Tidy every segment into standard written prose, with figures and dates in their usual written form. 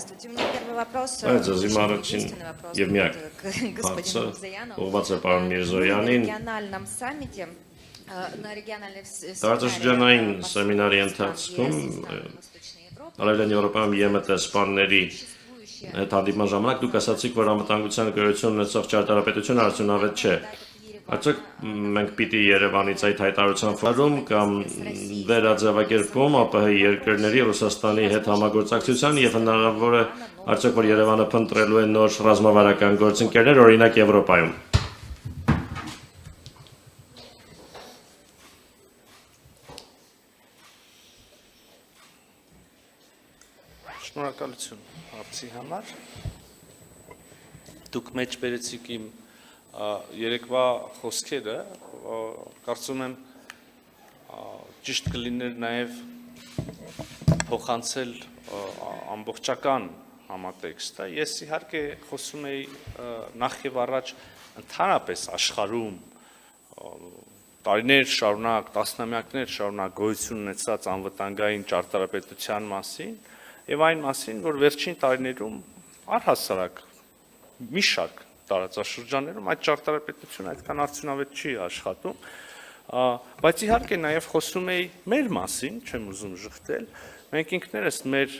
Здравствуйте. У меня первый вопрос. Это очень Зимарочин единственный вопрос Евмяк. к господину Мирзояну. Պարոն На Միրզոյանին региональном саммите, на региональном Տարածաշրջանային սեմինարի ընթացքում Արևելյան Եվրոպայում ԵՄՏ սպաների հետ հանդիպման ժամանակ դուք ասացիք, որ անվտանգության գերություն ունեցող ճարտարապետությունը արդյունավետ չէ։ Արդյոք մենք պիտի Երևանից այդ հայտարարության ֆորում կամ վերաձևակերպում ԱՊՀ երկրների Ռուսաստանի հետ համագործակցության եւ հնարավոր է արդյոք որ Երևանը փնտրելու է նոր ռազմավարական գործընկերներ, օրինակ Եվրոպայում։ Շնորհակալություն հարցի համար։ Դուք մեջ բերեցիք իմ երեկվա խոսքերը, կարծում եմ ճիշտ կլիներ նաև փոխանցել ամբողջական համատեքստը։ Ես իհարկե խոսում էի նախ եւ առաջ ընդհանրապես աշխարհում տարիներ շարունակ, տասնամյակներ շարունակ գոյություն ունեցած անվտանգային ճարտարապետության մասին եւ այն մասին, որ վերջին տարիներում առհասարակ մի շարք տարածաշրջաններում այդ ճարտարապետությունը այդքան արդյունավետ չի աշխատում, բայց իհարկե նաև խոսում էի մեր մասին, չեմ ուզում ժխտել, մենք ինքներս մեր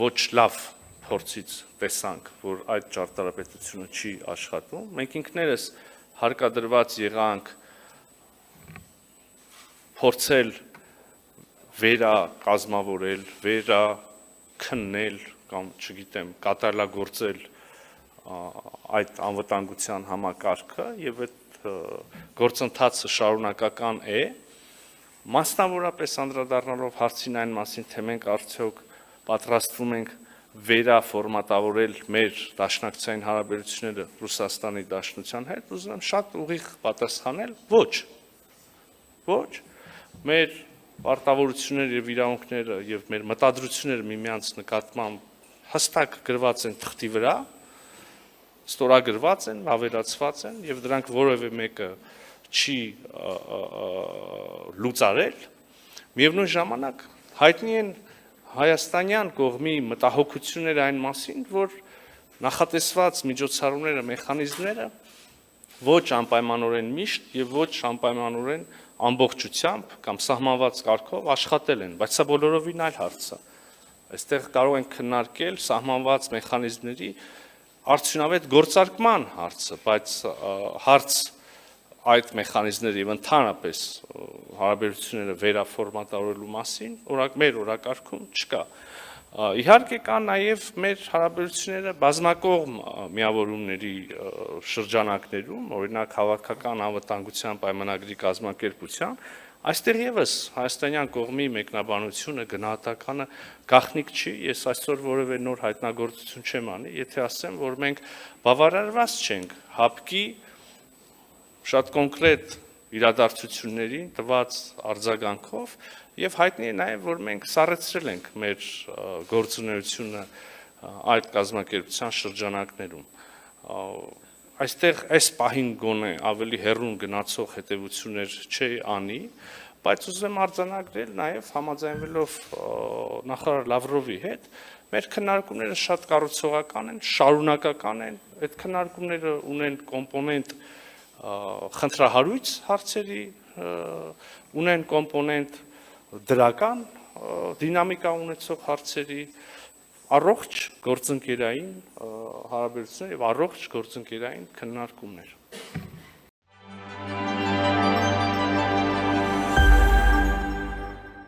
ոչ լավ փորձից տեսանք, որ այդ ճարտարապետությունը չի աշխատում, մենք ինքներս հարկադրված եղանք փորձել վերակազմավորել, վերաքննել կամ չգիտեմ, կատարելագործել այդ անվտանգության համակարգը եւ այդ գործընթացը շարունակական է, մասնավորապես անդրադառնալով հարցին այն մասին, թե մենք արդյոք պատրաստվում ենք վերաֆորմատավորել մեր դաշնակցային հարաբերությունները Ռուսաստանի Դաշնության հետ, ուզում եմ շատ ուղիղ պատասխանել, ոչ, մեր պարտավորությունները եւ իրավունքները եւ մեր մտադրությունները միմյանց նկատմամբ հստակ գրված են թղթի վրա, ստորագրված են, ավերացված են եւ դրանք որևէ մեկը չի լուծարել, միևնույն ժամանակ հայտնի են հայաստանյան կողմի մտահոգությունները այն մասին, որ նախատեսված միջոցառումները, մեխանիզմները ոչ անպայմանորեն միշտ եւ ոչ անպայմանորեն ամբողջությամբ կամ սահմանված կարգով աշխատել են, բայց սա բոլորովին այլ հարց է։ Այստեղ կարող ենք քննարկել սահմանված մեխանիզմների արդյունավետ գործարկման հարցը, բայց հարց այդ մեխանիզմների եւ ընդհանրապես հարաբերությունները վերաֆորմատավորելու մասին մեր օրակարգում չկա։ Իհարկե կա նաև մեր հարաբերությունները բազմակողմ միավորումների շրջանակներում, օրինակ հավաքական անվտանգության պայմանագրի կազմակերպության, այստեղ եւս հայաստանյան կողմի մեկնաբանությունը, գնահատականը գաղտնիք չի, ես այսօր որևէ նոր հայտնագործություն չեմ անի, եթե ասեմ, որ մենք բավարարված չենք ՀԱՊԿ-ի շատ կոնկրետ իրադարձություններին տված արձագանքով եւ հայտնի է նաեւ, որ մենք սառեցրել ենք մեր գործունեությունը այդ կազմակերպության շրջանակներում։ Այստեղ այս պահին գոնե ավելի հեռուն գնացող հետևություններ չի անի, բայց ուզում եմ արձանագրել նաեւ համաձայնվելով նախարար Լավրովի հետ, մեր քննարկումները շատ կառուցողական են, շարունակական են, այդ քննարկումները ունեն կոմպոնենտ խնդրահարույց հարցերի, ունեն կոմպոնենտ դրական դինամիկա ունեցող հարցերի, առողջ գործընկերային հարաբերություններ եւ առողջ գործընկերային քննարկումներ։